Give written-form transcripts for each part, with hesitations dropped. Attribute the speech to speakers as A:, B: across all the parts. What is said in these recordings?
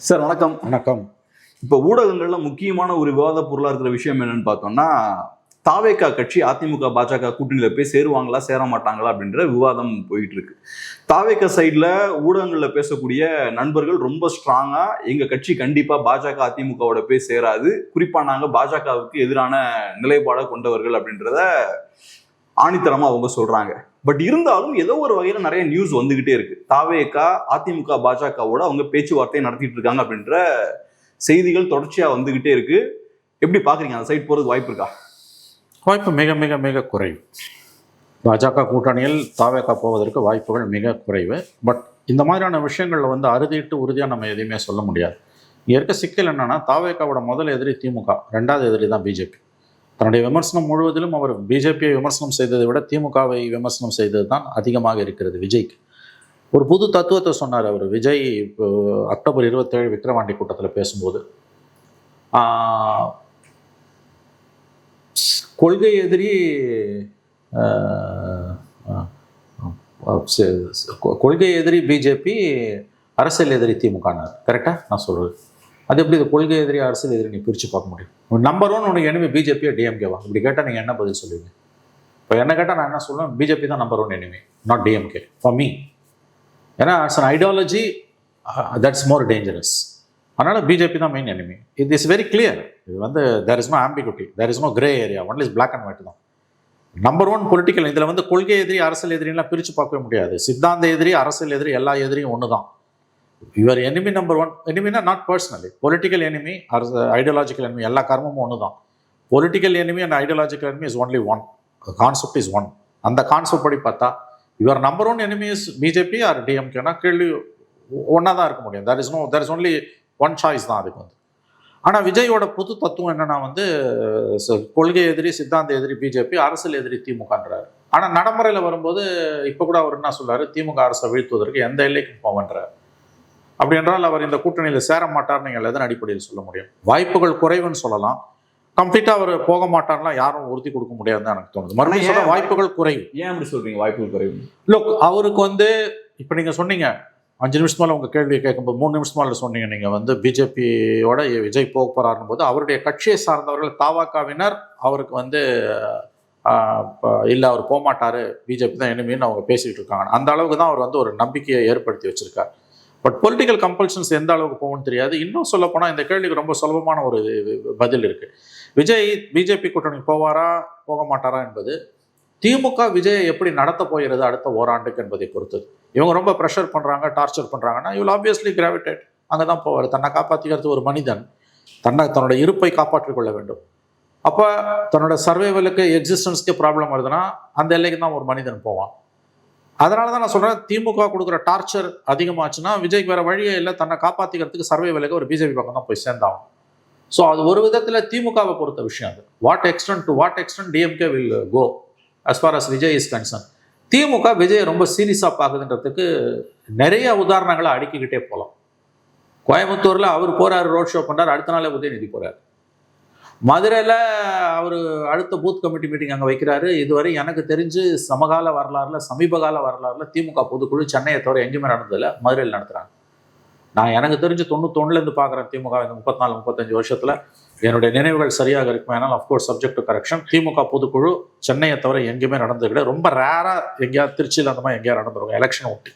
A: Sir வணக்கம்.
B: வணக்கம்.
A: இப்போ ஊடகங்கள்ல முக்கியமான ஒரு விவாத பொருளா இருக்கிற விஷயம் என்னன்னு பார்த்தோம்னா, தாவேகா கட்சி அதிமுக பாஜக கூட்டணியில போய் சேருவாங்களா சேர மாட்டாங்களா அப்படின்ற விவாதம் போயிட்டு இருக்கு. தாவேகா சைட்ல ஊடகங்கள்ல பேசக்கூடிய நண்பர்கள் ரொம்ப ஸ்ட்ராங்கா எங்க கட்சி கண்டிப்பா பாஜக அதிமுகவோட போய் சேராது, குறிப்பா நாங்க பாஜகவுக்கு எதிரான நிலைப்பாடை கொண்டவர்கள் அப்படின்றத ஆணித்தரமா அவங்க சொல்றாங்க. பட் இருந்தாலும் ஏதோ ஒரு வகையில நிறைய நியூஸ் வந்துகிட்டே இருக்கு. தாவேகா அதிமுக பாஜகவோட அவங்க பேச்சுவார்த்தை நடத்திட்டு இருக்காங்க அப்படின்ற செய்திகள் தொடர்ச்சியா வந்துகிட்டே இருக்கு. எப்படி பாக்குறீங்க? அந்த சைட் போறதுக்கு வாய்ப்பு இருக்கா?
B: வாய்ப்பு மிக மிக மிக குறைவு. பாஜக கூட்டணியில் தாவேகா போவதற்கு வாய்ப்புகள் மிக குறைவு. பட் இந்த மாதிரியான விஷயங்களில் அறுதிட்டு உறுதியாக நம்ம எதையுமே சொல்ல முடியாது. இங்கே இருக்க சிக்கல் என்னன்னா, தாவேகாவோட முதல் எதிரி திமுக, ரெண்டாவது எதிரி தான் பிஜேபி. தன்னுடைய விமர்சனம் முழுவதிலும் அவர் பிஜேபியை விமர்சனம் செய்ததை விட திமுகவை விமர்சனம் செய்தது தான் அதிகமாக இருக்கிறது விஜய்க்கு. ஒரு புது தத்துவத்தை சொன்னார் அவர். விஜய் அக்டோபர் 27 விக்கிரவாண்டி கூட்டத்தில் பேசும்போது, கொள்கை எதிரி கொள்கை எதிரி பிஜேபி, அரசியல் எதிரி திமுகனார். கரெக்டாக நான் சொல்கிறது? அது எப்படி கொள்கை எதிரி அரசியல் எதிரி நீ பிரித்து பார்க்க முடியும்? நம்பர் ஒன் உனக்கு எனிமி பிஜேபியா டிஎம்கேவா? இப்படி கேட்டால் நீங்கள் என்ன பதில் சொல்லுவீங்க? இப்போ என்ன கேட்டால் நான் என்ன சொல்லுவேன், பிஜேபி தான் number one enemy, not DMK for me. ஏன்னா it's an ideology, that's more dangerous. அதனால் பிஜேபி தான் main enemy. It is very clear. இது there is no ambiguity, there is no grey area, only is black and white தான். Number one political. இதில் கொள்கை எதிரி அரசியல் எதிரிலாம் பிரித்து பார்க்கவே முடியாது. சித்தாந்த எதிரி அரசியல் எதிரி எல்லா எதிரியும் ஒன்று தான். Your enemy number one. எனிமினா not personally, political enemy, ideological enemy, எல்லா கர்மமும் ஒன்று தான். Political enemy and ideological enemy is only one. Concept is one. அந்த கான்செப்ட் படி பார்த்தா your number one enemy is BJP or டிஎம்கேனா கேள்வி ஒன்றா தான் இருக்க முடியும். There is only one choice தான் அதுக்கு ஆனால் விஜயோட புது தத்துவம் என்னன்னா கொள்கை எதிரி சித்தாந்த எதிரி பிஜேபி, அரசியல் எதிரி திமுகன்றாரு. ஆனால் நடைமுறையில் வரும்போது இப்போ கூட அவர் என்ன சொல்றாரு, திமுக அரசை வீழ்த்துவதற்கு எந்த எல்லைக்கும் போவன்றார். அப்படி என்றால் அவர் இந்த கூட்டணியில் சேர மாட்டார் நீங்கள் எதன் அடிப்படையில் சொல்ல முடியும்? வாய்ப்புகள் குறைவுன்னு சொல்லலாம். கம்ப்ளீட்டாக அவர் போக மாட்டார்லாம் யாரும் உறுதி கொடுக்க முடியாதுன்னு எனக்கு தோணுது. மறுபடியும் சொல்ல வாய்ப்புகள் குறைவு.
A: ஏன் அப்படி சொல்றீங்க வாய்ப்புகள் குறைவு?
B: லோக் அவருக்கு இப்போ நீங்கள் சொன்னீங்க 5 நிமிஷம் மேலே உங்கள் கேள்வியை கேட்கும்போது 3 நிமிஷம் மேலே சொன்னீங்க நீங்கள் பிஜேபியோட விஜய் போக போகிறாருன்னு போது அவருடைய கட்சியை சார்ந்தவர்கள் தாவாக்காவினர் அவருக்கு இல்லை அவர் போகமாட்டார், பிஜேபி தான் எனிமின்னு அவங்க பேசிகிட்டு இருக்காங்க. அந்த அளவுக்கு தான் அவர் ஒரு நம்பிக்கையை ஏற்படுத்தி வச்சிருக்கார். பட் பொலிட்டிக்கல் கம்பல்ஷன்ஸ் எந்த அளவுக்கு போகும்னு தெரியாது. இன்னும் சொல்ல போனால் இந்த கேள்விக்கு ரொம்ப சுலபமான ஒரு பதில் இருக்குது. விஜய் பிஜேபி கூட்டணிக்கு போவாரா போக மாட்டாரா என்பது திமுக விஜயை எப்படி நடத்த போகிறது அடுத்த ஓராண்டுக்கு என்பதை பொறுத்தது. இவங்க ரொம்ப ப்ரெஷர் பண்ணுறாங்க, டார்ச்சர் பண்ணுறாங்கன்னா இவள் ஆப்வியஸ்லி கிராவிடேட் அங்கே தான் போவார். தன்னை காப்பாற்றிக்கிறது ஒரு மனிதன் தன்னோட இருப்பை காப்பாற்றிக் கொள்ள வேண்டும். அப்போ தன்னோட சர்வைவலுக்கு எக்ஸிஸ்டன்ஸ்க்கு ப்ராப்ளம் வருதுன்னா அந்த எல்லைக்கு தான் ஒரு மனிதன் போவான். அதனால தான் நான் சொல்கிறேன், திமுக கொடுக்குற டார்ச்சர் அதிகமாச்சுன்னா விஜய்க்கு வேறு வழியே இல்லை, தன்னை காப்பாற்றிக்கிறதுக்கு சர்வைவலுக்கு ஒரு பிஜேபி பக்கம் தான் போய் சேர்ந்தாகும். ஸோ அது ஒரு விதத்தில் திமுகவை பொறுத்த விஷயம். அது what extent DMK will go as far as Vijay is concern. திமுக விஜயை ரொம்ப சீரியஸாக பார்க்குதுன்றதுக்கு நிறைய உதாரணங்களை அடுக்கிக்கிட்டே போகலாம். கோயம்புத்தூரில் அவர் போகிறாரு, ரோட் ஷோ பண்ணுறாரு, அடுத்த நாளே உதயநிதி போகிறார். மதுரையில் அவர் அடுத்த பூத் கமிட்டி மீட்டிங் அங்கே வைக்கிறாரு. இதுவரை எனக்கு தெரிஞ்சு சமீபகால வரலாறுல திமுக பொதுக்குழு சென்னையை தவிர எங்கேயுமே நடந்ததில்லை, மதுரையில் நடத்துகிறாங்க. நான் எனக்கு தெரிஞ்சு 91லேருந்து பார்க்குறேன் திமுக இந்த 34-35 வருஷத்தில். என்னுடைய நினைவுகள் சரியாக இருக்குமே, ஆனால் அஃப்கோர்ஸ் சப்ஜெக்ட் டு கரெக்ஷன். திமுக பொதுக்குழு சென்னையை தவிர எங்கேயுமே நடந்தது கிடையாது. ரொம்ப ரேராக எங்கேயாவது திருச்சியில் அந்த மாதிரி எங்கேயாவது நடந்துருவாங்க எலெக்ஷன் ஒட்டி.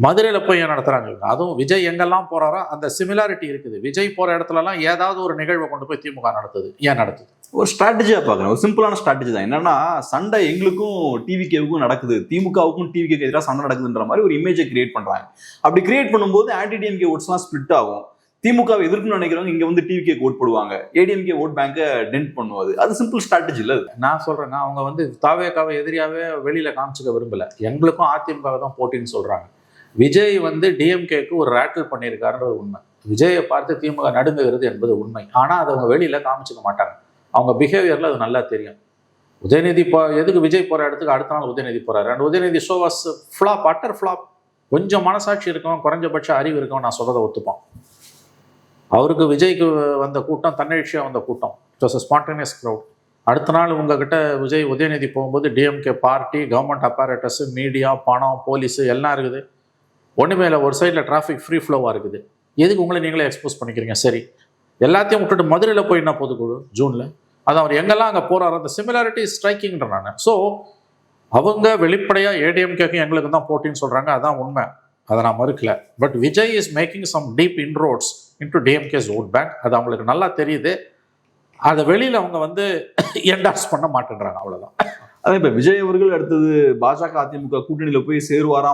B: மதுரையில் போய் ஏன் நடத்துகிறாங்க? அதுவும் விஜய் எங்கெல்லாம் போகிறாரோ அந்த சிமிலாரிட்டி இருக்குது. விஜய் போகிற இடத்துலலாம் ஏதாவது ஒரு நிகழ்வை கொண்டு போய் திமுக நடத்துது. ஏன் நடத்துது?
A: ஒரு ஸ்ட்ராட்டஜியாக பார்க்குறேன். ஒரு சிம்பிளான ஸ்ட்ராட்டஜி தான். என்னன்னா, சண்டை எங்களுக்கும் டிவிகேவுக்கும் நடக்குது, திமுகவுக்கும் டிவிகேக்கு எதிராக சண்டை நடக்குதுன்ற மாதிரி ஒரு இமேஜை கிரியேட் பண்ணுறாங்க. அப்படி கிரியேட் பண்ணும்போது ஆன்டி டிஎம்கே ஓட்ஸ்லாம் ஸ்பிளிட் ஆகும். திமுகவை எதிர்க்கணும்னு நினைக்கிறவங்க இங்கே டிவிகே ஓட் போடுவாங்க, ஏடிஎம்கே ஓட் பேங்கை டென்ட் பண்ணுவாது. அது சிம்பிள் ஸ்ட்ராட்டஜி இல்லை.
B: நான் சொல்கிறேங்க, அவங்க தாவேகாவை எதிரியாவே வெளியில் காமிச்சிக்க விரும்பலை. எங்களுக்கும் அதிமுகவை தான் போட்டின்னு சொல்கிறாங்க. விஜய் டிஎம்கேக்கு ஒரு ரேட்டில் பண்ணியிருக்காருன்றது உண்மை. விஜயை பார்த்து திமுக நடுங்குகிறது என்பது உண்மை. ஆனால் அதை அவங்க வெளியில் காமிச்சிக்க மாட்டாங்க. அவங்க பிஹேவியரில் அது நல்லா தெரியும். உதயநிதி எதுக்கு விஜய் போகிற இடத்துக்கு அடுத்த நாள் உதயநிதி போகிறாரு. And Udhayanidhi show was flop, utter flop. கொஞ்சம் மனசாட்சி இருக்கும், குறைஞ்சபட்ச அறிவு இருக்கும், நான் சொல்கிறத ஒத்துப்போம். அவருக்கு விஜய்க்கு வந்த கூட்டம் தன்னெழுச்சியாக வந்த கூட்டம். It was a spontaneous crowd. அடுத்த நாள் உங்ககிட்ட உதயநிதி போகும்போது DMK party, government apparatus, media, பணம், போலீஸு எல்லாம் இருக்குது. ஒன்றுமே இல்லை, ஒரு சைடில் டிராஃபிக் ஃப்ரீ ஃப்ளோவாக இருக்குது. எதுக்கு உங்களை நீங்களே எக்ஸ்போஸ் பண்ணிக்கிறீங்க? சரி, எல்லாத்தையும் விட்டுட்டு மதுரையில் போய் என்ன பொதுக்குழு ஜூனில், அது அவர் எங்கெல்லாம் அங்கே போகிறாரோ அந்த சிமிலாரிட்டி ஸ்ட்ரைக்கிங்ன்ற நான். ஸோ அவங்க வெளிப்படையாக ஏடிஎம்கேக்கும் எங்களுக்கு தான் போட்டின்னு சொல்கிறாங்க, அதான் உண்மை, அதை நான் மறுக்கல. But Vijay is making some deep inroads into DMK's vote bank, அது அவங்களுக்கு நல்லா தெரியுது. அதை வெளியில் அவங்க வந்து என்டார்ஸ் பண்ண மாட்டேன்றாங்க, அவ்வளோதான்.
A: அதே இப்போ விஜய் அவர்கள் அடுத்தது பாஜக அதிமுக கூட்டணியில போய் சேருவாரா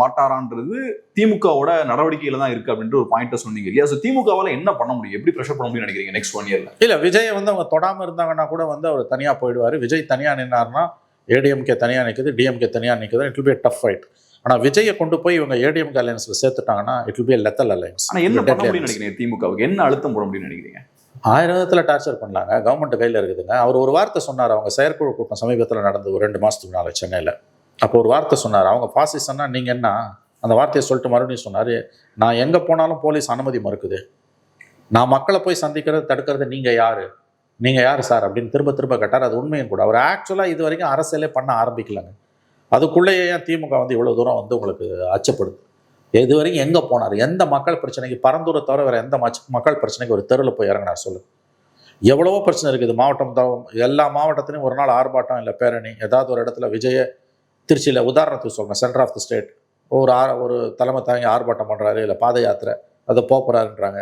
A: மாட்டாரான்றது திமுகவோட நடவடிக்கையில தான் இருக்கு அப்படின்ற ஒரு பாயிண்ட்டை சொன்னீங்க இல்லையா? ஸோ திமுகவால என்ன பண்ண முடியும், எப்படி ப்ரெஷர் பண்ண முடியும்னு நினைக்கிறீங்க நெக்ஸ்ட் 1 இயர்ல?
B: இல்லை, விஜயை வந்து அவங்க தொடாமல் இருந்தாங்கன்னா கூட வந்து அவர் தனியாக போயிடுவார். விஜய் தனியாக நின்னார்னா ஏடிஎம்கே தனியாக நிற்குது, டிஎம்கே தனியாக நிற்குது, it will be tough fight. ஆனால் விஜயை கொண்டு போய் இவங்க ஏடிஎம்கே அலையன்ஸில் சேர்த்துட்டாங்கன்னா it will be lethal alliance.
A: ஆனால் என்ன பண்ண முடியும்னு நினைக்கிறீங்க? திமுகவுக்கு என்ன அழுத்தம் போட முடியும்னு நினைக்கிறீங்க?
B: 1000 விதத்தில் டார்ச்சர் பண்ணலாங்க, கவர்மெண்ட் கையில் இருக்குதுங்க. அவர் ஒரு வார்த்தை சொன்னார், அவங்க செயற்குழு கூட்டம் சமீபத்தில் நடந்தது ஒரு 2 மாதத்துக்கு முன்னால் சென்னையில். அப்போ ஒரு வார்த்தை சொன்னார், அவங்க பாசிசன்னா நீங்கள் என்ன, அந்த வார்த்தையை சொல்லிட்டு மறுபடியும் சொன்னார், நான் எங்கே போனாலும் போலீஸ் அனுமதி மறுக்குது, நான் மக்களை போய் சந்திக்கிறது தடுக்கிறது நீங்கள் யார் சார் அப்படின்னு திரும்ப திரும்ப கேட்டார். அது உண்மையும் கூட. அவர் ஆக்சுவலாக இது வரைக்கும் அரசியலே பண்ண ஆரம்பிக்கலாங்க. அதுக்குள்ளேயே ஏன் திமுக வந்து இவ்வளோ தூரம் வந்து உங்களுக்கு அச்சப்படுது? இது வரைக்கும் எங்கே போனார், எந்த மக்கள் பிரச்சனைக்கு, பரந்தூரை தவிர வேறு எந்த மக்கள் பிரச்சனைக்கு ஒரு தெருவில் போய் இறங்கினார் சொல்லு? எவ்வளவோ பிரச்சனை இருக்குது மாவட்டம், எல்லா மாவட்டத்திலையும் ஒரு நாள் ஆர்ப்பாட்டம் இல்லை பேரணி, ஏதாவது ஒரு இடத்துல. விஜய திருச்சியில் உதாரணத்துக்கு சொல்கிறேன், சென்டர் ஆஃப் தி ஸ்டேட் ஒரு தலைமை தாங்கி ஆர்ப்பாட்டம் பண்ணுறாரு, இல்லை பாத யாத்திரை அதை போகிறாருன்றாங்க.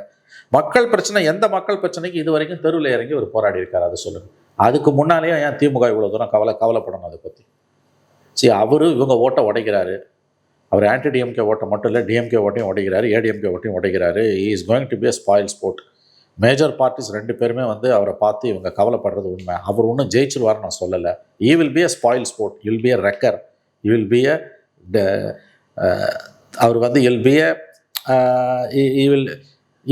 B: மக்கள் பிரச்சனை, எந்த மக்கள் பிரச்சனைக்கு இது வரைக்கும் தெருவில் இறங்கி ஒரு போராடி இருக்காரு, அதை சொல்லுங்கள். அதுக்கு முன்னாலேயே ஏன் திமுக இவ்வளோ தூரம் கவலைப்படணும் அதை பற்றி? சரி, இவங்க ஓட்டை உடைக்கிறாரு, அவர் ஆன்டி டிஎம்கே ஓட்டை மட்டும் இல்லை, டிஎம்கே ஓட்டையும் உடைக்கிறாரு, ஏடிஎம்கே ஓட்டையும் உடைக்கிறாரு. Is going to be a spoil sport. Major parties 2 பேருமே வந்து அவரை பார்த்து இவங்க கவலைப்படுறது உண்மை. அவர் ஒன்றும் ஜெயிச்சிருவார் நான் சொல்லலை. He will be a spoil sport, will be a wrecker, you will be a அவர் வந்து will be a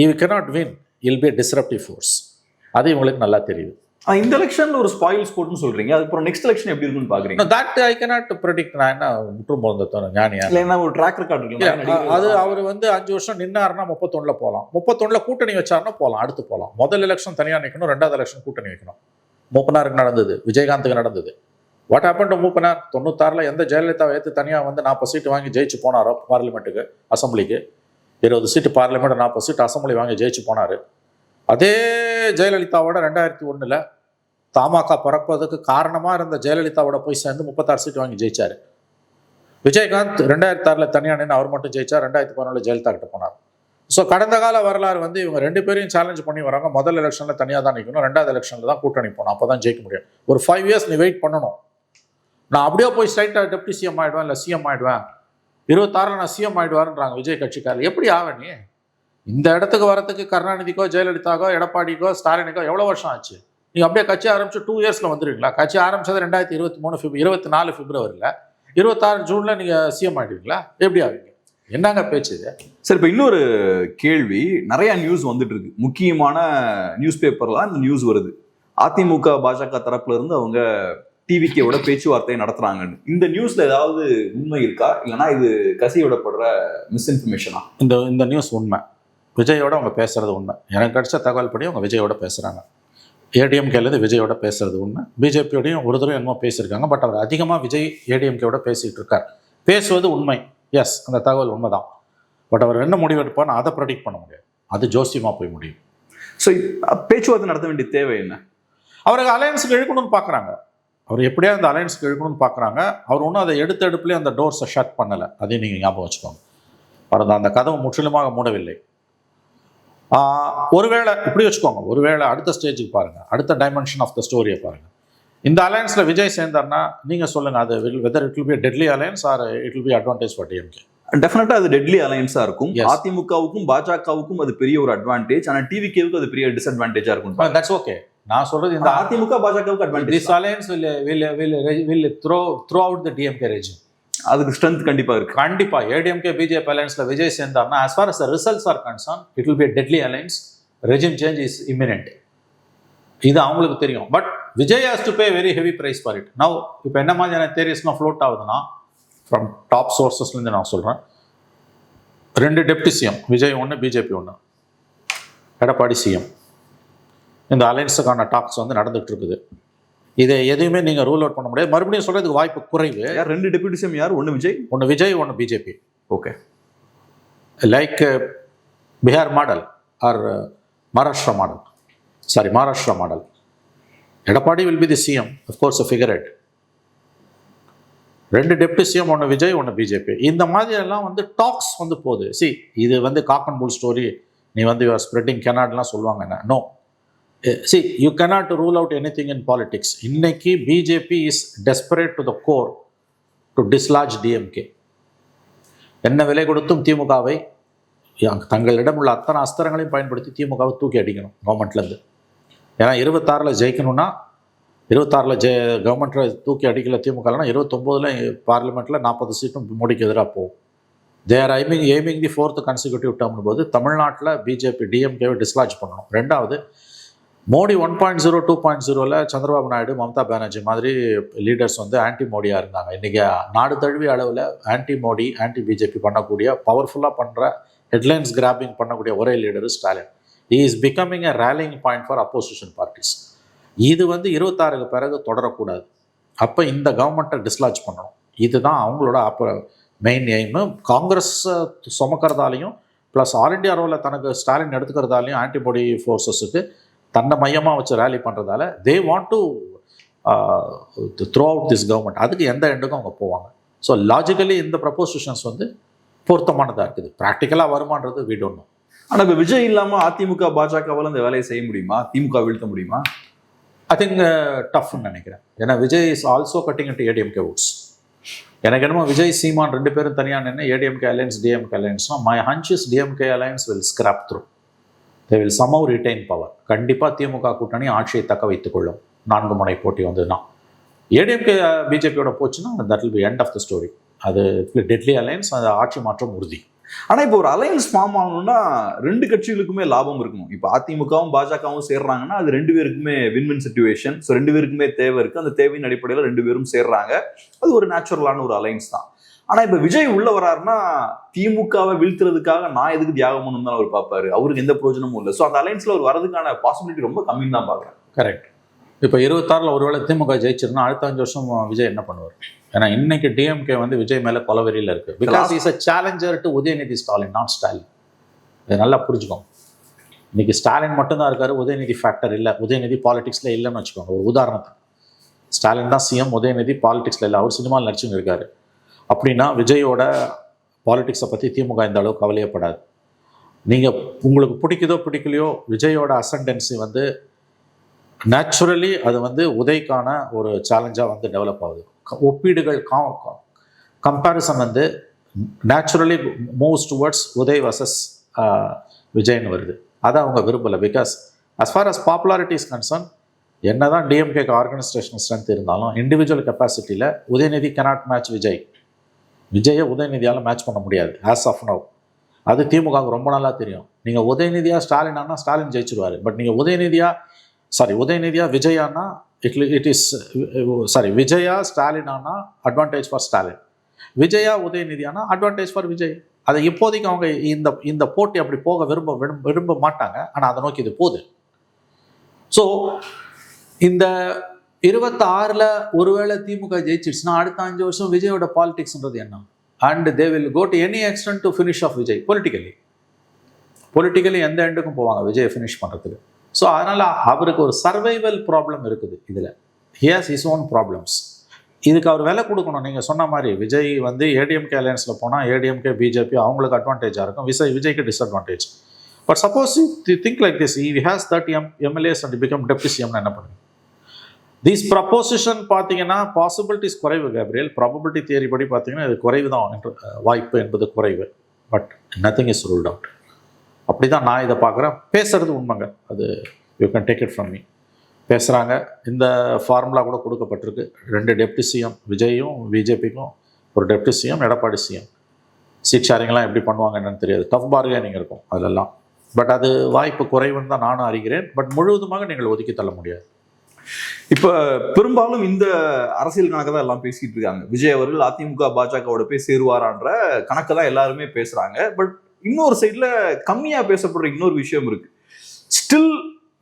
B: you cannot win, will be a disruptive force. அது இவங்களுக்கு நல்லா தெரியுது.
A: இந்த எலெக்ஷன்ல ஒரு ஸ்பாயில் ஸ்போர்ட்னு சொல்றீங்க, அதுக்கப்புறம் நெக்ஸ்ட் எலெக்ஷன் எப்படி இருக்குன்னு பாக்குறீங்க?
B: That I cannot predict. நான் என்ன முற்றும் போந்த ஞானியா?
A: இல்ல, ஒரு ட்ராக் ரெக்கார்ட் இருக்கு.
B: அது அவர் வந்து 5 வருஷம் நின்னாருன்னா 31 போகலாம், 31 கூட்டணி வச்சாருன்னா போகலாம், அடுத்து போகலாம். முதல் எலெக்ஷன் தனியாக நிற்கணும், 2வது எலெக்ஷன் கூட்டணி வைக்கணும். மூப்பனாருக்கு நடந்தது, விஜயகாந்துக்கு நடந்தது. What happen to Moopanar? 96 எந்த ஜெயலலிதாவை ஏற்று தனியாக வந்து 40 சீட்டு வாங்கி ஜெயிச்சு போனாரோ பார்லிமெண்ட்டுக்கு, அசம்பிளிக்கு 20 சீட்டு பார்லிமெண்ட், 40 சீட்டு அசம்பிளி வாங்கி ஜெயிச்சு போனார். அதே ஜெயலலிதாவோட 2001 தமாக பறப்பதுக்கு காரணமாக இருந்த ஜெயலலிதாவோட போய் சேர்ந்து 36 சீட்டு வாங்கி ஜெயிச்சார். விஜயகாந்த் 2006 தனியாக நின்று அவர் மட்டும் ஜெயிச்சார், 2011 ஜெயலலிதா கிட்ட போனார். ஸோ கடந்த கால வரலாறு வந்து இவங்க 2 பேரையும் சேலஞ்ச் பண்ணி வராங்க. முதல் எலெக்ஷனில் தனியாக தான் நிற்கணும், 2வது எலெக்ஷனில் தான் கூட்டணி போகணும், அப்போ தான் ஜெயிக்க முடியும். ஒரு 5 இயர்ஸ் நீ வெயிட் பண்ணணும். நான் அப்படியே போய் ஸ்ட்ரைட்டாக டெப்டி சிஎம் ஆகிடுவேன், இல்லை சிஎம் ஆகிடுவேன், 26 நான் சிஎம் ஆகிடுவாருன்றாங்க விஜய் கட்சிக்காரர். எப்படி ஆவேன் நீ? இந்த இடத்துக்கு வரத்துக்கு கருணாநிதிக்கோ ஜெயலலிதாக்கோ எடப்பாடிக்கோ ஸ்டாலினுக்கோ எவ்வளோ வருஷம் ஆச்சு? நீங்கள் அப்படியே கட்சி ஆரம்பிச்சு 2 இயர்ஸில் வந்துடுவீங்களா? கட்சி ஆரம்பிச்சது 2024 பிப்ரவரியில், 26 ஜூனில் நீங்கள் சிஎம் ஆகிடுவீங்களா? எப்படி ஆவீங்க? என்னங்க பேச்சு இது?
A: சரி, இப்போ இன்னொரு கேள்வி. நிறைய நியூஸ் வந்துட்டு இருக்கு, முக்கியமான நியூஸ் பேப்பர்லாம் இந்த நியூஸ் வருது. அதிமுக பாஜக தரப்புல இருந்து அவங்க டிவிகேவோட பேச்சுவார்த்தையை நடத்துறாங்கன்னு. இந்த நியூஸ்ல ஏதாவது உண்மை இருக்கா, இல்லைன்னா இது கசிவிடப்படுற மிஸ்இன்ஃபர்மேஷனா?
B: இந்த நியூஸ் உண்மை. விஜயோட அவங்க பேசுறது உண்மை. எனக்கு கிடைச்ச தகவல் படி அவங்க விஜயோட பேசுகிறாங்க. ஏடிஎம்கேலேருந்து விஜயோட பேசுறது உண்மை. பிஜேபியோடையும் ஒரு தடவை என்னமோ பேசியிருக்காங்க. பட் அவர் அதிகமாக விஜய் ஏடிஎம்கேவோட பேசிகிட்டு இருக்கார். பேசுவது உண்மை, எஸ், அந்த தகவல் உண்மை தான். பட் அவர் என்ன முடிவெடுப்பான்னு அதை ப்ரெடிக்ட் பண்ண முடியாது. அது ஜோசியமாக போய் முடியும்.
A: ஸோ பேச்சுவார்த்தை நடத்த வேண்டிய தேவை என்ன? அவருக்கு
B: அலையன்ஸுக்கு இழுக்கணும்னு பார்க்குறாங்க. அவர் எப்படியா அந்த அலையன்ஸுக்கு இழுக்கணும்னு பார்க்குறாங்க. அவர் ஒன்றும் அதை எடுப்புலேயே அந்த டோர்ஸை ஷட் பண்ணலை. அதையும் நீங்கள் ஞாபகம் வச்சுக்கோங்க. அவர் அந்த கதவை முற்றிலுமாக மூடவில்லை. ஒருவேளை இப்படி வச்சுக்கோங்க, ஒருவேளை அடுத்த ஸ்டேஜுக்கு பாருங்கள், அடுத்த டைமென்ஷன் ஆஃப் த ஸ்டோரியை பாருங்கள். இந்த அலையன்ஸில் விஜய் சேர்ந்தார்னா நீங்கள் சொல்லுங்கள், அது whether it will be deadly alliance R it will B advantage for DMK?
A: டெஃபினட்டா அது டெட்லி அலையன்ஸா இருக்கும். அதிமுகவுக்கும் பாஜகவுக்கும் அது பெரிய ஒரு அட்வான்டேஜ், ஆனால் டிவிகேவுக்கு அது பெரிய டிஸ்அட்வான்டேஜா இருக்கும்.
B: That's okay. நான் சொல்றது இந்த
A: அதிமுக பாஜகவுக்கு advantage.
B: This alliance will throw out the DMK regime.
A: அதுக்கு ஸ்ட்ரென்த் கண்டிப்பா இருக்கு.
B: கண்டிப்பா ஏடிஎம்கே பிஜேபி அலையன்ஸ்ல விஜய் சேர்ந்தார்னா as far as the results are concerned it will be a deadly alliance. Regime change is imminent. இது அவங்களுக்கு தெரியும். But Vijay has to pay very heavy price for it. Now இப்போ என்ன மாதிரியான தேரிஸ்லாம் ஃப்ளோட் ஆகுதுன்னா, ஃப்ரம் டாப் சோர்சஸ்லேருந்து நான் சொல்கிறேன், 2 deputy CM, Vijay 1, BJP 1, Edappadi CM. இந்த அலையன்ஸுக்கான டாக்ஸ் வந்து நடந்துகிட்டு இருக்குது. இதை எதுவுமே நீங்கள் ரூல் அவுட் பண்ண முடியாது. மறுபடியும் சொல்கிறதுக்கு வாய்ப்பு குறைவு.
A: 2 டெப்யூட்டி சிஎம் யார்? 1 Vijay,
B: 1 Vijay, 1 BJP.
A: Okay.
B: Like Bihar model or Maharashtra model. Edapadi will be the CM, of course, a figurehead. 2 deputy CM, 1 Vijay, 1 BJP. இந்த மாதிரி எல்லாம் வந்து டாக்ஸ் வந்து போகுது. இது வந்து காக் அண்ட் புல் ஸ்டோரி, நீ வந்து யூஆர் ஸ்ப்ரெட்டிங் கெனாட்லாம் சொல்லுவாங்க. என்ன no, you cannot rule out anything in politics. இன்னைக்கு BJP is desperate to the core to dislodge DMK. என்ன விலை கொடுத்தும் திமுகவை, தங்களிடம் உள்ள அத்தனை அஸ்திரங்களையும் பயன்படுத்தி திமுகவை தூக்கி அடிக்கணும் கவர்மெண்ட்லேருந்து. ஏன்னா 26 ஜெயிக்கணும்னா, 26 கவர்மெண்ட்டில் தூக்கி அடிக்கல திமுகலாம், 29 பார்லிமெண்ட்டில் 40 சீட்டும் மோடிக்கு எதிராக போகும். They are aiming the 4th consecutive term போது தமிழ்நாட்டில் பிஜேபி டிஎம்கேவை டிஸ்லார்ஜ் பண்ணணும். 2வது, மோடி 1.0 2.0ல சந்திரபாபு நாயுடு, மம்தா பானர்ஜி மாதிரி லீடர்ஸ் வந்து ஆன்டி மோடியாக இருந்தாங்க. இன்றைக்கி நாடு தழுவிய அளவில் ஆன்டி மோடி, ஆன்டி பிஜேபி பண்ணக்கூடிய, பவர்ஃபுல்லாக பண்ணுற, ஹெட்லைன்ஸ் கிராபிங் பண்ணக்கூடிய ஒரே leader Stalin. He is becoming a rallying point for opposition parties. இது வந்து 26க்கு பிறகு தொடரக்கூடாது. அப்போ இந்த கவர்மெண்ட்டை டிஸ்லார்ஜ் பண்ணணும். இதுதான் அவங்களோட மெயின் எய்மு. காங்கிரஸ் சுமக்கிறதாலையும் ப்ளஸ் ஆல் இண்டியா ரோவில் தனக்கு ஸ்டாலின் எடுத்துக்கிறதாலையும் ஆன்டிபாடி ஃபோர்ஸஸுக்கு தன்னை மையமாக வச்சு ரேலி பண்ணுறதால they want to throw out this government. அதுக்கு எந்த எண்டுக்கும் அவங்க போவாங்க. ஸோ லாஜிக்கலி இந்த ப்ரப்போசிஷன்ஸ் வந்து பொருத்தமானதாக இருக்குது. ப்ராக்டிக்கலாக வருமானது we don't know.
A: ஆனா இப்ப விஜய் இல்லாம அதிமுக பாஜகவால இந்த வேலையை செய்ய முடியுமா? திமுக வீழ்த்த முடியுமா?
B: ஐ திங்க் டஃப்னு நினைக்கிறேன். ஏன்னா Vijay is also cutting into ADMK votes. எனக்கு என்னமோ விஜய் சீமான் 2 பேரும் தனியாக நின்று ஏடிஎம்கே அலையன்ஸ் டிஎம்கே அலையன்ஸ்னா, my hunch is DMK alliance will scrape through. They will somehow retain power. கண்டிப்பாக திமுக கூட்டணி ஆட்சியை தக்க வைத்துக் கொள்ளும். 4 முனை போட்டி வந்ததுன்னா. ஏடிஎம்கே பிஜேபியோட போச்சுன்னா that will be end of the story. அது டெட்லி அலையன்ஸ், அந்த ஆட்சி மாற்றம் உறுதி.
A: ஆனா இப்போ ஒரு அலையன்ஸ் ஃபார்ம் ஆகணும்னா 2 கட்சிகளுக்குமே லாபம் இருக்கணும். இப்போ அதிமுகவும் பாஜகவும் சேர்றாங்கன்னா அது 2 பேருக்குமே வின் சிச்சுவேஷன். ஸோ 2 பேருக்குமே தேவை இருக்கு. அந்த தேவையின் அடிப்படையில் 2 பேரும் சேர்றாங்க. அது ஒரு நேச்சுரலான ஒரு அலையன்ஸ் தான். ஆனா இப்ப விஜய் உள்ள வராருன்னா திமுகவை வீழ்த்துறதுக்காக நான் எதுக்கு தியாகம் பண்ணணும் தான் அவர் பார்ப்பாரு. அவருக்கு எந்த பிரயோஜனமும் இல்லை. ஸோ அந்த அலையன்ஸ்ல ஒரு வரதுக்கான பாசிபிலிட்டி ரொம்ப கம்மின்னு தான் பார்க்குறேன்.
B: கரெக்ட். இப்போ 26ல் ஒருவேளை திமுக ஜெயிச்சிருந்தா அடுத்த 5 வருஷம் விஜய் என்ன பண்ணுவார்? ஏன்னா இன்னைக்கு டிஎம்கே வந்து விஜய் மேலே கொலவெறியில் இருக்கு. Because is a challenger to Udhayanidhi Stalin, not Stalin. இதை நல்லா புரிஞ்சுக்கோங்க. இன்னைக்கு ஸ்டாலின் மட்டும்தான் இருக்காரு, உதயநிதி ஃபேக்டர் இல்லை. உதயநிதி பாலிடிக்ஸில் இல்லைன்னு வச்சுக்கோங்க. ஒரு உதாரணத்துக்கு ஸ்டாலின் தான் சிஎம், உதயநிதி பாலிடிக்ஸில் இல்லை. அவர் சினிமாவில் நடிச்சுன்னு இருக்காரு. அப்படின்னா விஜயோட பாலிடிக்ஸை பற்றி திமுக இந்த அளவுக்கு கவலையப்படாது. நீங்கள் உங்களுக்கு பிடிக்குதோ பிடிக்கலையோ விஜயோட அசண்டன்சி வந்து நேச்சுரலி அது வந்து உதய்க்கான ஒரு சேலஞ்சாக வந்து டெவலப் ஆகுது. ஒப்பீடுகள் கம்பேரிசன் வந்து naturally moves towards Udhay versus விஜய்னு வருது. அதை அவங்க விரும்பலை. Because as far as popularity is concern, என்ன தான் டிஎம்கேக்கு ஆர்கனைசேஷன் ஸ்ட்ரென்த் இருந்தாலும் இண்டிவிஜுவல் கெப்பாசிட்டியில் உதயநிதி cannot மேட்ச் விஜய். விஜயை உதயநிதியால் மேட்ச் பண்ண முடியாது ஆஸ் ஆஃப் நவ். அது திமுகவுக்கு ரொம்ப நல்லா தெரியும். நீங்கள் உதயநிதியா ஸ்டாலின் ஆனால் ஸ்டாலின் ஜெயிச்சிருவார். பட் நீங்கள் உதயநிதியா விஜயானா இட் இஸ் விஜயா ஸ்டாலின் ஆனால் அட்வான்டேஜ் ஃபார் ஸ்டாலின், விஜயா உதயநிதியானா அட்வான்டேஜ் ஃபார் விஜய். அதை இப்போதைக்கு அவங்க இந்த போட்டி அப்படி போக விரும்ப மாட்டாங்க. ஆனால் அதை நோக்கி இது போகுது. ஸோ இந்த 26ல் ஒருவேளை திமுக ஜெயிச்சிடுச்சுன்னா அடுத்த 5 வருஷம் விஜயோட பாலிடிக்ஸ்ன்றது என்ன? And they will go to any extent to finish off Vijay. Politically எந்த எண்டுக்கும் போவாங்க விஜயை ஃபினிஷ் பண்ணுறதுக்கு. ஸோ அதனால் அவருக்கு ஒரு சர்வைவல் ப்ராப்ளம் இருக்குது. இதில் he has his own problems. இதுக்கு அவர் விலை கொடுக்கணும். நீங்கள் சொன்ன மாதிரி விஜய் வந்து ஏடிஎம்கே அலையன்ஸில் போனால் ஏடிஎம்கே பிஜேபி அவங்களுக்கு அட்வான்டேஜாக இருக்கும், விஜய்க்கு disadvantage. But suppose you think like this, he has 30 MLAs and become deputy சிஎம்னு என்ன பண்ணுங்க? தீஸ் ப்ரப்போசிஷன் பார்த்தீங்கன்னா பாசிபிலிட்டிஸ் குறைவு கேப்ரியல். ப்ராபபிலிட்டி தியரி படி பார்த்தீங்கன்னா இது குறைவு தான், வாய்ப்பு என்பது குறைவு. But nothing is ruled out. அப்படி தான் நான் இதை பார்க்குறேன். பேசுறது உண்மைங்க, அது you can take it from me. பேசுகிறாங்க. இந்த ஃபார்முலா கூட கொடுக்கப்பட்டிருக்கு. 2 டெப்டி சிஎம், விஜயும் பிஜேபிக்கும் ஒரு deputy CM, Edappadi CM. Seat ஷேரிங்லாம் எப்படி பண்ணுவாங்க என்னன்னு தெரியாது. டஃப் பார்கெனிங் இருக்கும் அதிலெல்லாம். பட் அது வாய்ப்பு குறைவுன்னு தான் நானும் அறிகிறேன். பட் முழுவதுமாக நீங்கள் ஒதுக்கி தள்ள முடியாது.
A: இப்ப பெரும்பாலும் இந்த அரசியல் கணக்கு தான் எல்லாம் பேசிட்டு இருக்காங்க. விஜய் அவர்கள் அதிமுக பாஜகவோட போய் சேருவாரான்ற கணக்கு தான் எல்லாருமே பேசுறாங்க. பட் இன்னொரு சைட்ல கம்மியா பேசப்படுற இன்னொரு விஷயம் இருக்கு. ஸ்டில்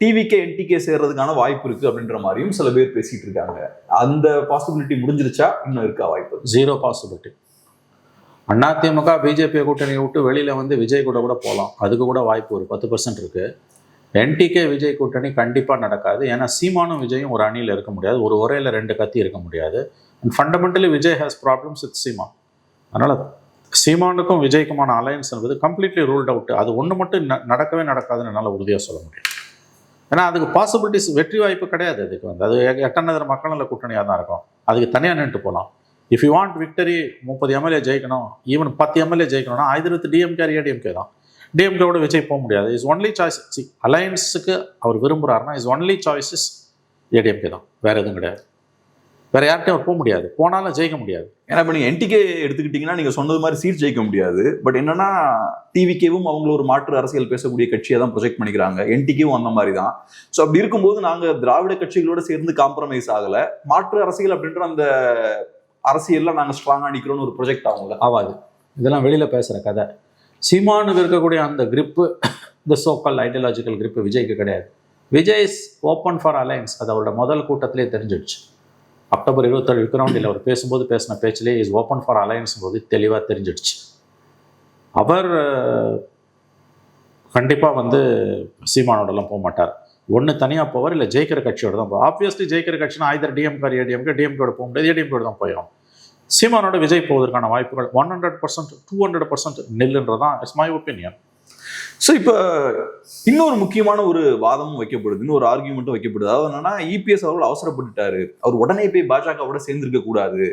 A: டிவிகே என்டிகே சேர்றதுக்கான வாய்ப்பு இருக்கு அப்படின்ற மாதிரியும் சில பேர் பேசிட்டு இருக்காங்க. அந்த பாசிபிலிட்டி முடிஞ்சிருச்சா? இன்னும் இருக்கா வாய்ப்பு?
B: 0 பாசிபிலிட்டி. அதிமுக பிஜேபி கூட்டணியை விட்டு வெளியில் வந்து விஜய் கூட போகலாம், அதுக்கு கூட வாய்ப்பு ஒரு 10% இருக்குது. என்டிகே விஜய் கூட்டணி கண்டிப்பாக நடக்காது. ஏன்னா சீமானும் விஜயும் ஒரு அணியில் இருக்க முடியாது, ஒரு ஒரேல 2 கத்தி இருக்க முடியாது. And fundamentally Vijay has problems with Seeman. அதனால் சீமானுக்கும் விஜய்க்குமான அலையன்ஸ் என்பது கம்ப்ளீட்லி ரூல்ட் அவுட். அது ஒன்று மட்டும் நடக்கவே நடக்காதுன்னு என்னால் உறுதியாக சொல்ல முடியும். ஏன்னா அதுக்கு பாசிபிலிட்டிஸ், வெற்றி வாய்ப்பு கிடையாது. அதுக்கு வந்து அது எட்டநகர மக்கள் நல கூட்டணியாக தான் இருக்கும். அதுக்கு தனியாக நின்று போகலாம். If you want victory 30 MLA ஜெயிக்கணும், ஈவன் 10 எம்எல்ஏ ஜெயிக்கணும்னா ஐதர் டிஎம்கே ஏடிஎம்கே தான். டிஎம்கேவோட விஜய் போக முடியாது. Is only choice. அலையன்ஸுக்கு அவர் விரும்புகிறாருன்னா இஸ் ஒன்லி சாய்ஸஸ் ஏடிஎம்கே தான், வேறு எதுவும் கிடையாது. வேறு யார்கிட்டையும் அவர் போக முடியாது, போனாலும் ஜெயிக்க முடியாது.
A: ஏன்னா இப்போ நீங்கள் என்டிகே எடுத்துக்கிட்டிங்கன்னா நீங்கள் சொன்னது மாதிரி சீட் ஜெயிக்க முடியாது. பட் என்னன்னா டிவிகேவும் அவங்கள ஒரு மாற்று அரசியல் பேசக்கூடிய கட்சியை தான் ப்ரொஜெக்ட் பண்ணிக்கிறாங்க, என்டிகேவும் அந்த மாதிரி தான். ஸோ அப்படி இருக்கும்போது நாங்கள் திராவிட கட்சிகளோட சேர்ந்து காம்ப்ரமைஸ் ஆகலை, மாற்று அரசியல் அப்படின்ற அந்த அரசியலில் நாங்கள் ஸ்ட்ராங்காக நிற்கிறோன்னு ஒரு ப்ரொஜெக்ட் ஆகும்ல.
B: ஆகாது. இதெல்லாம் வெளியில் பேசுகிற கதை. சீமானுக்கு இருக்கக்கூடிய அந்த கிரிப்பு, இந்த சோக்கால் ஐடியாலஜிக்கல் கிரிப்பு விஜய்க்கு கிடையாது. Vijay is open for alliance. அது அவரோட முதல் கூட்டத்திலே தெரிஞ்சிடுச்சு. அக்டோபர் 27 விக்ரவாண்டியில் அவர் பேசும்போது பேசின பேச்சிலே இஸ் ஓப்பன் ஃபார் அலையன்ஸ் போது தெளிவாக தெரிஞ்சிடுச்சு. அவர் கண்டிப்பாக வந்து சீமானோடலாம் போக மாட்டார். ஒன்று தனியாக போவார், இல்லை ஜெயிக்கிற கட்சியோட தான் போவார். ஆப்வியஸ்லி ஜெயிக்கிற கட்சினா ஐதர் டிஎம்கே ஏடிஎம்கே, டிஎம்கேட போக முடியாது, ஏடிஎம்கேட தான் போயிடும். சீமானோட விஜய் போவதற்கான வாய்ப்புகள் 100%, 200% நில்லுன்றதான் இட்ஸ் மை ஒப்பீனியன்.
A: ஸோ இப்போ இன்னொரு முக்கியமான ஒரு வாதமும் வைக்கப்படுது, இன்னொரு ஆர்கியூமெண்ட்டும் வைக்கப்படுது. அதாவது என்னன்னா இபிஎஸ் அவர்கள் அவசரப்பட்டுட்டாரு, அவர் உடனே போய் பாஜகவோட சேர்ந்திருக்க கூடாது,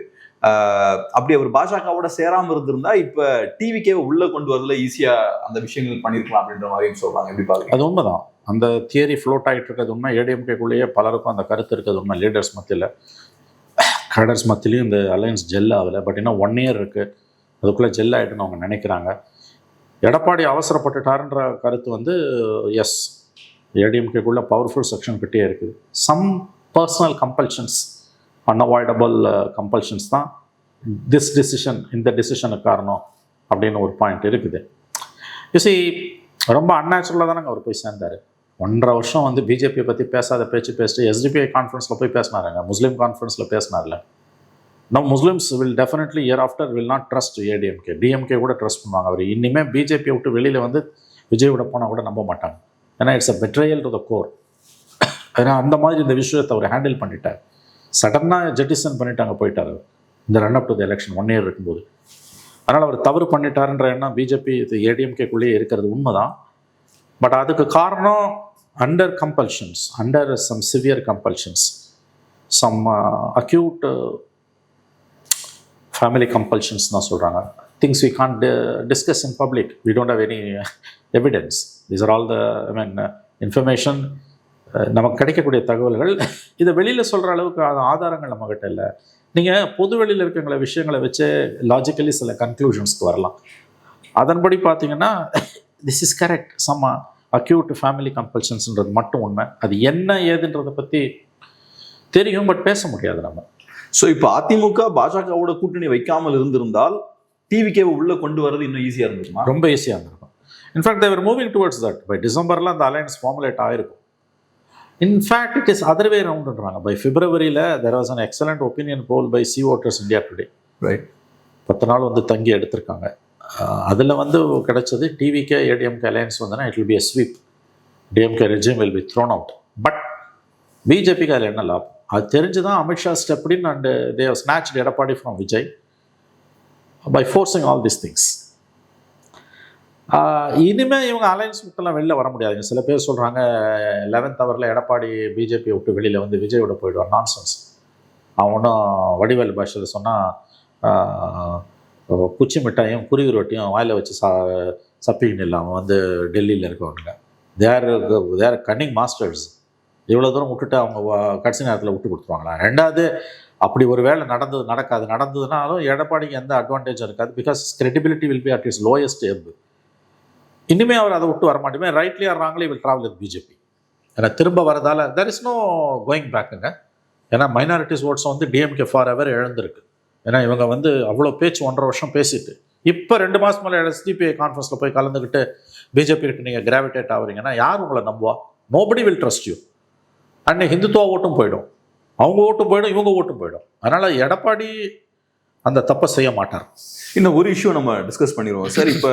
A: அப்படி அவர் பாஜகவோட சேராம இருந்திருந்தா இப்ப டிவிகேவை உள்ள கொண்டு வரல ஈஸியா அந்த விஷயங்கள் பண்ணிருக்கலாம் அப்படின்ற மாதிரியும் சொல்றாங்க. எப்படி பாருங்க?
B: அது உண்மைதான். அந்த தியரி ஃப்ளோட் ஆகிட்டு இருக்கிறது உண்மை. ஏடிஎம்கேக்குள்ளேயே பலருக்கும் அந்த கருத்து இருக்கிறது உண்மை. லீடர்ஸ் மத்தியில், கேடர்ஸ் மத்தியிலையும் இந்த அலையன்ஸ் ஜெல் ஆகலை. பட் இன்னும் 1 இயர் இருக்குது, அதுக்குள்ளே ஜெல் ஆகிட்டுன்னு அவங்க நினைக்கிறாங்க. எடப்பாடி அவசரப்பட்டுட்டாருன்ற கருத்து வந்து எஸ், ஏடிஎம்கேக்குள்ளே பவர்ஃபுல் செக்ஷன் கிட்டே இருக்குது. Some personal compulsions, unavoidable compulsions தான் இந்த டிசிஷனுக்கு காரணம் அப்படின்னு ஒரு பாயிண்ட் இருக்குது. யூசி ரொம்ப அன்நேச்சுரலாக தானங்க அவர் போய் சேர்ந்தார். 1.5 வருஷம் வந்து பிஜேபியை பற்றி பேசாத பேச்சு பேசிட்டு எஸ்டிபிஐ கான்ஃபரன்ஸில் போய் பேசினாருங்க, முஸ்லீம் கான்ஃபரன்ஸில் பேசினார்ல. No Muslims will definitely year after will not trust ADMK. DMK கூட ட்ரஸ்ட் பண்ணுவாங்க. அவர் இனிமேல் பிஜேபியை விட்டு வெளியில் வந்து விஜய் விட போனால் கூட நம்ப மாட்டாங்க. ஏன்னா it's a betrayal to the core. ஏன்னா அந்த மாதிரி இந்த விஷயத்தை அவர் ஹேண்டில் பண்ணிட்டார். சடனாக ஜெட்டிசன் பண்ணிட்டாங்க, போயிட்டார் இந்த run up to the election 1 year இருக்கும்போது. அதனால் அவர் தவறு பண்ணிட்டாருன்ற எண்ணம் பிஜேபி இது ஏடிஎம்கேக்குள்ளேயே இருக்கிறது உண்மைதான். பட் அதுக்கு காரணம் under compulsions, under some severe compulsions, some acute family compulsions தான் சொல்கிறாங்க. Things we can't discuss in public, we don't have any evidence. These are all the information, நமக்கு கிடைக்கக்கூடிய தகவல்கள். இதை வெளியில் சொல்கிற அளவுக்கு ஆதாரங்கள் நம்மக்கிட்ட இல்லை. நீங்கள் பொது வெளியில் இருக்கிற விஷயங்களை வச்சு லாஜிக்கலி சில கன்க்ளூஷன்ஸ்க்கு வரலாம். அதன்படி பார்த்தீங்கன்னா this is correct. Some acute family கம்பல்ஷன்ஸ்ன்றது மட்டும் உண்மை. அது என்ன ஏதுன்றதை பற்றி தெரியும், பட் பேச முடியாது நம்ம.
A: ஸோ இப்போ அதிமுக பாஜகவோட கூட்டணி வைக்காமல் இருந்திருந்தால் டிவிகேவை உள்ள கொண்டு வரது இன்னும் ஈஸியாக இருந்திருக்குமா?
B: ரொம்ப ஈஸியாக இருந்திருக்கும். In fact they're moving towards that. By டிசம்பரில் அந்த அலையன்ஸ் ஃபார்முலேட் ஆகிருக்கும். In fact it is other way ரவுண்டுன்றாங்க. பை பிப்ரவரியில் there was an excellent opinion poll by C voters India today. Right, 10 நாள் வந்து தங்கி எடுத்திருக்காங்க. அதில் வந்து கிடைச்சது டிவிகே ஏடிஎம்கே அலையன்ஸ் வந்தனா it will be a sweep, DMK regime will be thrown out. But பிஜேபிக்கு அதில் என்ன லாபம்? அது தெரிஞ்சு தான் Amit Shah stepped in and they have snatched Edappadi from Vijay by forcing all this things. இனிமேல் இவங்க அலையன்ஸ் விட்டுலாம் வெளில வர முடியாதுங்க. சில பேர் சொல்கிறாங்க 11th ஹவரில் எடப்பாடி பிஜேபியை விட்டு வெளியில் வந்து விஜயோட போயிடுவார். நான்சென்ஸ். அவன் ஒன்றும் வடிவேல் பாஷையில் சொன்னால் குச்சி மிட்டாயும் குருவி ரொட்டியும் வாயில் வச்சு சப்பின்னு இல்லாமல் வந்து டெல்லியில் இருக்கவங்க தேர் கன்னிங் மாஸ்டர்ஸ். இவ்வளோ தூரம் விட்டுட்டு அவங்க கடைசி நேரத்தில் விட்டு கொடுத்துருவாங்களா? ரெண்டாவது, அப்படி ஒரு வேலை நடந்ததுனாலும் எடப்பாடிக்கு எந்த அட்வான்டேஜும் இருக்காது. Because credibility will be at is lowest ebb. இனிமேல் அவர் அதை விட்டு வர மாட்டேமே. Rightly or wrongly will travel with BJP. ஏன்னா திரும்ப வரதால் தெர் இஸ் நோ கோயிங் பேக்குங்க. ஏன்னா மைனாரிட்டிஸ் ஓட்ஸ் வந்து டிஎம்கே ஃபார் எவர் இழந்திருக்கு. ஏன்னா இவங்க வந்து அவ்வளோ பேச்சு 1.5 வருஷம் பேசிட்டு இப்போ 2 மாதம் மேலே எஸ்டிபிஐ கான்ஃபரன்ஸில் போய் கலந்துக்கிட்டு பிஜேபி கிட்ட நீங்கள் கிராவிடேட் ஆகுறீங்கன்னா யார் உங்களை நம்புவா? Nobody will trust you. அன்னைக்கு ஹிந்துத்துவா ஓட்டும் போயிடும், அவங்க ஓட்டும் போயிடும், இவங்க ஓட்டும் போயிடும். அதனால் எடப்பாடி அந்த தப்பை செய்ய மாட்டார்.
A: இன்னும் ஒரு இஷ்யூ நம்ம டிஸ்கஸ் பண்ணிடுவோம் சார். இப்போ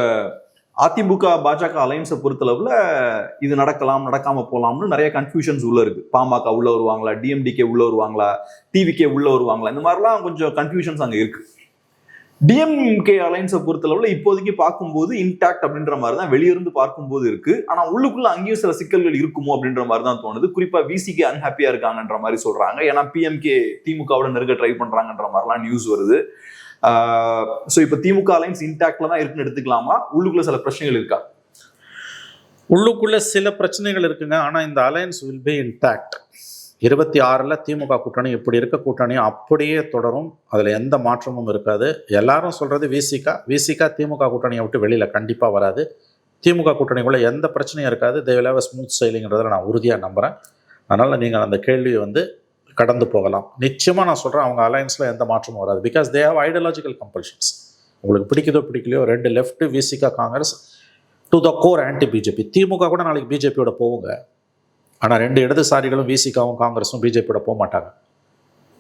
A: அதிமுக பாஜக அலைன்ஸை பொறுத்தளவுல இது நடக்கலாம் நடக்காம போலாம்னு நிறைய கன்ஃபியூஷன்ஸ் உள்ள இருக்கு. பாமக உள்ள வருவாங்களா, டிஎம்டிகே உள்ள வருவாங்களா, டிவிகே உள்ள வருவாங்களா, இந்த மாதிரிலாம் கொஞ்சம் கன்ஃபியூஷன்ஸ் அங்க இருக்கு. டிஎம்கே அலைன்ஸை பொறுத்தளவுல இப்போதைக்கு பார்க்கும்போது இன்டாக்ட் அப்படின்ற மாதிரி தான் வெளியிருந்து பார்க்கும்போது இருக்கு. ஆனா உள்ளுக்குள்ள அங்கேயும் சில சிக்கல்கள் இருக்குமோ அப்படின்ற மாதிரி தான் தோணுது. குறிப்பா விசிக்கு அன்ஹாப்பியா இருக்காங்கன்ற மாதிரி சொல்றாங்க. ஏன்னா பிஎம்கே திமுகவோட நெருங்க ட்ரை பண்றாங்கன்ற மாதிரிலாம் நியூஸ் வருது. ஸோ இப்போ திமுக அலைன்ஸ் இன்டாக்ட்ல தான் இருக்குன்னு எடுத்துக்கலாமா, உள்ளுக்குள்ள சில பிரச்சனைகள் இருக்கா?
B: உள்ளுக்குள்ள சில பிரச்சனைகள் இருக்குங்க. ஆனா இந்த அலையன்ஸ் வில் பி இன்டாக்ட். 26 திமுக கூட்டணி இப்படி இருக்க கூட்டணியும் அப்படியே தொடரும். அதுல எந்த மாற்றமும் இருக்காது. எல்லாரும் சொல்றது விசிகா திமுக கூட்டணியை விட்டு வெளியில கண்டிப்பா வராது. திமுக கூட்டணிக்குள்ள எந்த பிரச்சனையும் இருக்காது. They will have a smooth சைலிங்கிறத நான் உறுதியா நம்புறேன். அதனால நீங்கள் அந்த கேள்வியை கடந்து போகலாம். நிச்சயமா நான் சொல்றேன், அவங்க அலையன்ஸ்ல எந்த மாற்றமும் வராது. Because they have ideological compulsions. உங்களுக்கு பிடிக்குதோ பிடிக்கலையோ, 2 left Visika Congress to the core anti BJP. Thimuka கூட நாளைக்கு பிஜேபியோட போவுங்க. ஆனால் 2 இடதுசாரிகளும் விசிகாவும் காங்கிரஸும் பிஜேபியோட போக மாட்டாங்க.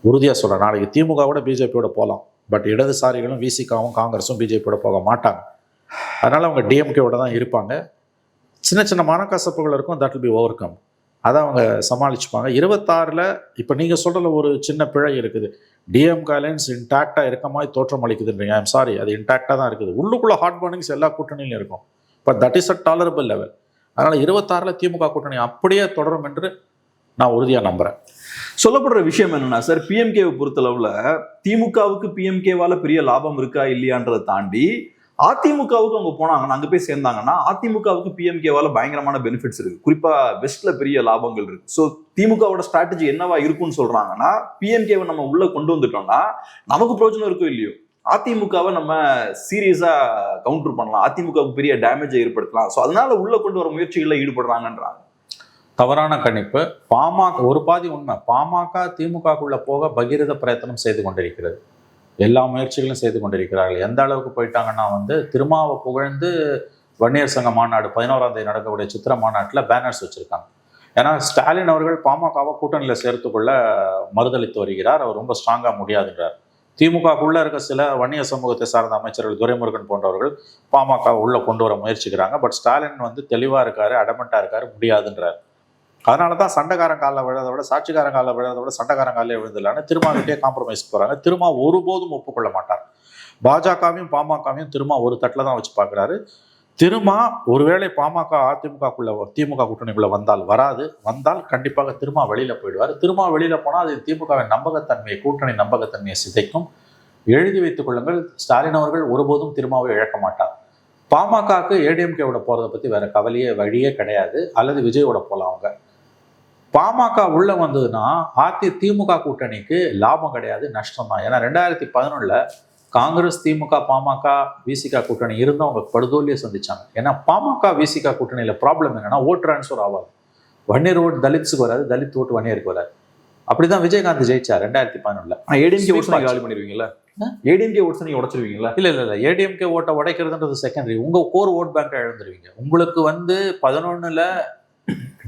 B: உறுதியாக சொல்கிறேன், நாளைக்கு திமுக கூட பிஜேபியோட போகலாம். பட் இடதுசாரிகளும் விசிகாவும் காங்கிரஸும் பிஜேபியோட போக மாட்டாங்க. அதனால் அவங்க டிஎம்கேவோட தான் இருப்பாங்க. சின்ன சின்ன மனக்கசப்புகள் இருக்கும், that will B over come. அதை அவங்க சமாளிச்சுப்பாங்க. 26 இப்போ நீங்கள் சொல்கிறதுல ஒரு சின்ன பிழை இருக்குது. டிஎம்கே அலையன்ஸ் இன்டாக்டாக இருக்க மாதிரி தோற்றம் அளிக்குதுன்றீங்க. ஐம் சாரி, அது இன்டாக்டாக தான் இருக்குது. உள்ளுக்குள்ளே ஹாட் பர்னிங்ஸ் எல்லா கூட்டணியிலும் இருக்கும். But that is a tolerable level. அதனால் 26 திமுக கூட்டணி அப்படியே தொடரும் என்று நான் உறுதியாக நம்புகிறேன்.
A: சொல்லப்படுற விஷயம் என்னன்னா சார், பிஎம்கேவை பொறுத்தளவுல திமுகவுக்கு பிஎம்கேவால பெரிய லாபம் இருக்கா இல்லையான்றதை தாண்டி அதிமுகவுக்கு அவங்க போனாங்கன்னா, அங்க போய் சேர்ந்தாங்கன்னா அதிமுகவுக்கு பிஎம்கேவால பயங்கரமான பெனிஃபிட்ஸ் இருக்கு. குறிப்பா வெஸ்ட்ல பெரிய லாபங்கள் இருக்கு. ஸோ திமுகவோட ஸ்ட்ராட்டஜி என்னவா இருக்குன்னு சொல்றாங்கன்னா, பிஎம்கேவை நம்ம உள்ள கொண்டு வந்துட்டோம்னா நமக்கு பிரயோஜனம் இருக்கோ இல்லையோ, அதிமுகவை நம்ம சீரியஸா கவுண்டர் பண்ணலாம், அதிமுகவுக்கு பெரிய டேமேஜை ஏற்படுத்தலாம். ஸோ அதனால உள்ள கொண்டு வர முயற்சிகளில் ஈடுபடுறாங்கன்றாங்க.
B: தவறான கணிப்பு. பாமக ஒரு பாதி உண்மை. பாமக திமுகக்குள்ள போக பகிரத பிரயத்தனம் செய்து கொண்டிருக்கிறது. எல்லா முயற்சிகளும் செய்து கொண்டிருக்கிறார்கள். எந்த அளவுக்கு போயிட்டாங்கன்னா திருமாவை புகழ்ந்து வன்னியர் சங்க மாநாடு 11ஆம் தேதி நடக்கக்கூடிய சித்திர மாநாட்டில் பேனர்ஸ் வச்சிருக்காங்க. ஏன்னா ஸ்டாலின் அவர்கள் பாமகவை கூட்டணியில் சேர்த்துக்கொள்ள மறுதளித்து வருகிறார். அவர் ரொம்ப ஸ்ட்ராங்காக முடியாதுங்கிறார். திமுகக்குள்ள இருக்க சில வன்னிய சமூகத்தை சார்ந்த அமைச்சர்கள் துரைமுருகன் போன்றவர்கள் பாமக உள்ள கொண்டு வர முயற்சிக்கிறாங்க. பட் ஸ்டாலின் தெளிவாக இருக்காரு, அடமெண்ட்டாக இருக்காரு, முடியாதுன்றார். அதனால தான் சண்டைக்காரன் காலில் விழுறதை விட சாட்சிக்காரன் காலில் விழுறதை விட சண்டைக்காரன் காலில் விழுந்துலான்னு திருமாவிட்டே காம்ப்ரமைஸ் போகிறாங்க. திருமா ஒருபோதும் ஒப்புக்கொள்ள மாட்டார். பாஜகவையும் பாமகவையும் திருமா ஒரு தட்டில் தான் வச்சு பார்க்குறாரு. திருமா ஒருவேளை பாமக அதிமுகக்குள்ள திமுக கூட்டணிக்குள்ள வந்தால் கண்டிப்பாக திருமா வெளியில் போயிடுவார். திருமா வெளியில் போனால் அது திமுகவின் நம்பகத்தன்மையை, கூட்டணி நம்பகத்தன்மையை சிதைக்கும். எழுதி வைத்துக் கொள்ளுங்கள், ஸ்டாலின் அவர்கள் ஒருபோதும் திருமாவை இழக்க மாட்டார். பாமகக்கு ஏடிஎம்கேவோட போகிறத பற்றி வேற வழியே கிடையாது. அல்லது விஜயோட போகலாம். அவங்க பாமக உள்ள வந்ததுன்னா திமுக கூட்டணிக்கு லாபம் கிடையாது, நஷ்டம் தான். ஏன்னா 2011 காங்கிரஸ், திமுக, பாமக, விசிகா கூட்டணி இருந்து அவங்க படுதோல்லியை சந்திச்சாங்க. ஏன்னா பாமக விசிகா கூட்டணியில ப்ராப்ளம் என்னன்னா ஓட் டிரான்ஸ்ஃபர் ஆகாது. வன்னியர் ஓட்டு தலித்ஸுக்கு வராது, தலித் ஓட்டு வன்னியருக்கு வராது. அப்படிதான் விஜயகாந்த் ஜெயிச்சார் 2011.
A: ஏடிஎம்கே ஓட்டு காலி பண்ணிடுவீங்களா? ஏடிஎம்கே ஓட்ஸ் நீங்க உடைச்சிருவீங்களா?
B: இல்ல ஏடிஎம்கே ஓட்டை உடைக்கிறதுன்றது செகண்டரி. உங்க கோர் ஓட் பேங்கை இழந்துருவீங்க. உங்களுக்கு 11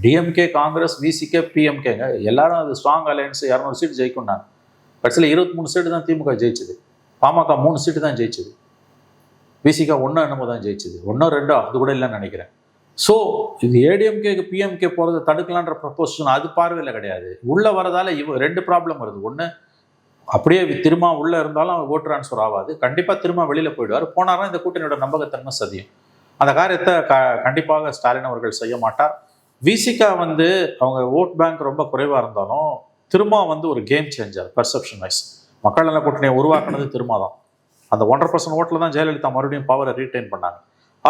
B: டிஎம்கே, காங்கிரஸ், விசிகே, பிஎம்கேங்க எல்லாரும் அது ஸ்ட்ராங் அலையன்ஸ் 200 சீட் ஜெயிக்கும்னாங்க. கடைசியில் 23 சீட்டு தான் திமுக ஜெயிச்சது. பாமக 3 சீட்டு தான் ஜெயிச்சது. விசிகா 1 என்னமோ தான் ஜெயிச்சது. 1 2 அது கூட இல்லைன்னு நினைக்கிறேன். ஸோ இது ஏடிஎம்கேக்கு பிஎம்கே போகிறத தடுக்கலான்ற ப்ரப்போசன் அது பார்வையில் கிடையாது. உள்ளே வரதால 2 ப்ராப்ளம் வருது. ஒன்று, அப்படியே திரும்ப உள்ளே இருந்தாலும் அவர் ஓட் ட்ரான்ஸ்ஃபர் ஆகாது. கண்டிப்பாக திரும்ப வெளியில் போயிடுவார். போனாலும் இந்த கூட்டணியோட நம்பகத்தன்மை சதியும். அந்த காரியத்தை கண்டிப்பாக ஸ்டாலின் அவர்கள் செய்ய மாட்டார். விசிகா அவங்க ஓட் பேங்க் ரொம்ப குறைவாக இருந்தாலும் திரும்ப ஒரு கேம் சேஞ்சர் பெர்செப்ஷன் வைஸ். மக்கள் நல கூட்டணியை உருவாக்குனது திரும்ப தான். அந்த 1.5% ஓட்டில் தான் ஜெயலலிதா மறுபடியும் பவரை ரீட்டைன் பண்ணாங்க.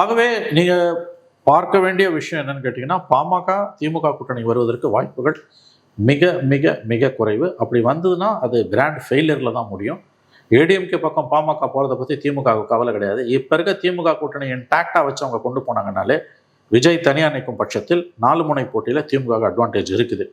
B: ஆகவே நீங்கள் பார்க்க வேண்டிய விஷயம் என்னன்னு கேட்டிங்கன்னா, பாமக திமுக கூட்டணி வருவதற்கு வாய்ப்புகள் மிக மிக மிக குறைவு. அப்படி வந்ததுன்னா அது கிராண்ட் ஃபெயிலியரில் தான் முடியும். ஏடிஎம்கே பக்கம் பாமக போகிறத பற்றி திமுகவுக்கு கவலை கிடையாது. இப்போ இருக்க திமுக கூட்டணி இன்டாக்டாக வச்சு அவங்க கொண்டு போனாங்கனாலே விஜய் தனியாக நிற்கும் பட்சத்தில் 4 முனை போட்டியில் திமுக அட்வான்டேஜ் இருக்குது.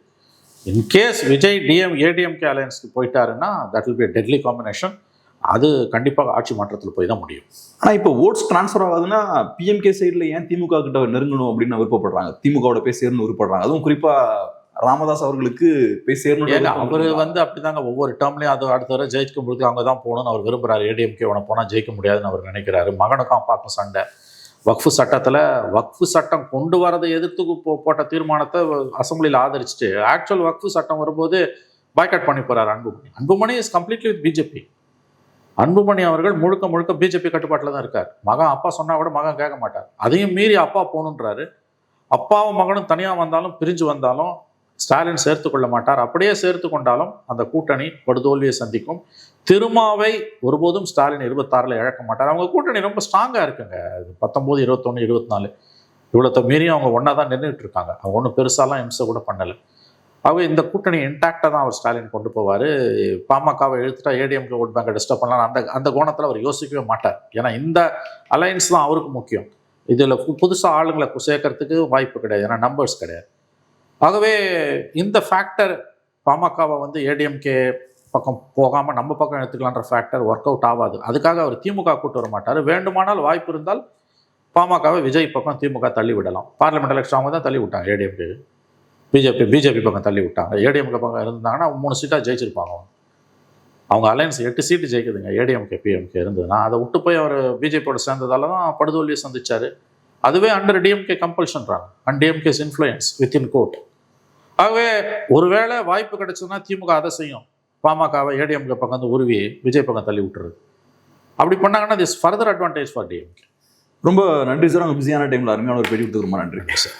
B: இன்கேஸ் விஜய் ஏடிஎம்கே அலையன்ஸ்க்கு போயிட்டாருன்னா that will be deadly combination. அது கண்டிப்பாக ஆட்சி மாற்றத்தில் போய் தான் முடியும்.
A: ஆனால் இப்போ ஓட்ஸ் ட்ரான்ஸ்ஃபர் ஆகுதுன்னா பிஎம்கே சைடில் ஏன் திமுக கிட்ட நெருங்கணும் அப்படின்னு விருப்பப்படுறாங்க, திமுகவோட போய் சேரணும் விருப்பப்படுறாங்க. அதுவும் குறிப்பாக ராமதாஸ் அவர்களுக்கு போய் சேரணும்.
B: ஏங்க அவர் வந்து அப்படிதாங்க ஒவ்வொரு டேர்ம்லையும் அது அடுத்த வரை ஜெயிக்கும் பொழுது அவங்க தான் போகணும்னு அவர் விரும்புகிறாரு. ஏடிஎம்கே உன போனால் ஜெயிக்க முடியாதுன்னு அவர் நினைக்கிறாரு. மகனுக்கும் அப்பாவுக்கும் சண்டை. வக்ஃபு சட்டத்தில் வக்ஃபு சட்டம் கொண்டு வரதை எதிர்த்து போட்ட தீர்மானத்தை அசம்பிளியில் ஆதரிச்சுட்டு ஆக்சுவல் வக்ஃபு சட்டம் வரும்போது பாய்காட் பண்ணி போகிறார் Anbumani. Anbumani is completely with BJP. Anbumani அவர்கள் முழுக்க முழுக்க பிஜேபி கட்டுப்பாட்டில் தான் இருக்கார். மகன் அப்பா சொன்னால் கூட மகன் கேட்க மாட்டார். அதையும் மீறி அப்பா போகணுன்றாரு. அப்பாவும் மகனும் தனியாக வந்தாலும் பிரிஞ்சு வந்தாலும் ஸ்டாலின் சேர்த்து கொள்ள மாட்டார். அப்படியே சேர்த்து கொண்டாலும் அந்த கூட்டணி படுதோல்வியை சந்திக்கும். திருமாவை ஒருபோதும் ஸ்டாலின் 26 இழக்க மாட்டார். அவங்க கூட்டணி ரொம்ப ஸ்ட்ராங்காக இருக்குங்க. 19, 21, 24 இவ்வளோத்த மீறியும் அவங்க ஒன்றா தான் நின்றுட்டு இருக்காங்க. அவங்க ஒன்றும் பெருசாலாம் இம்சை கூட பண்ணலை. ஆகவே இந்த கூட்டணி இன்டாக்டாக தான் அவர் ஸ்டாலின் கொண்டு போவார். பாமகவை இழுத்துட்டா ஏடிஎம்கே ஓட் பேங்கை டிஸ்டர்ப் பண்ணலாம் அந்த கோணத்தில் அவர் யோசிக்கவே மாட்டார். ஏன்னா இந்த அலையன்ஸ் தான் அவருக்கு முக்கியம். இதில் புதுசாக ஆளுங்களை சேர்க்கறதுக்கு வாய்ப்பு கிடையாது. ஏன்னா நம்பர்ஸ் கிடையாது. ஆகவே இந்த ஃபேக்டர் பாமகவை வந்து ஏடிஎம்கே பக்கம் போகாமல் நம்ம பக்கம் எடுத்துக்கலான்ற ஃபேக்டர் ஒர்க் அவுட் ஆகாது. அதுக்காக அவர் திமுக கூட்டு வர மாட்டார். வேண்டுமானால் வாய்ப்பு இருந்தால் பாமகவை விஜய் பக்கம் திமுக தள்ளி விடலாம். பார்லிமெண்ட் எலெக்ஷன் அவங்க தான் தள்ளி விட்டாங்க. ஏடிஎம்கே பிஜேபி பக்கம் தள்ளி விட்டாங்க. ஏடிஎம்கே பக்கம் இருந்தாங்கன்னா 3 சீட்டாக ஜெயிச்சிருப்பாங்க. அவங்க அலையன்ஸ் 8 சீட்டு ஜெயிக்குதுங்க. ஏடிஎம்கே பிஎம்கே இருந்ததுன்னா அதை விட்டு போய் அவர் பிஜேபியோட சேர்ந்ததால தான் படுதோல்வியை சந்திச்சார். அதுவே அண்டர் டிஎம்கே கம்பல்ஷன்றாங்க. And DMK's influence within court. ஆகவே ஒருவேளை வாய்ப்பு கிடைச்சதுன்னா திமுக அதை செய்யும். பாமகவை ஏடிஎம்கே பக்கம் வந்து உருவி விஜய் பக்கம் தள்ளி விட்டுறது. அப்படி பண்ணாங்கன்னா this further advantage for DMK.
A: ரொம்ப நன்றி சார். அவங்க பிஸியான டைமில் அருமையான ஒரு பேட்டி கொடுத்து ரொம்ப நன்றி
B: சார்.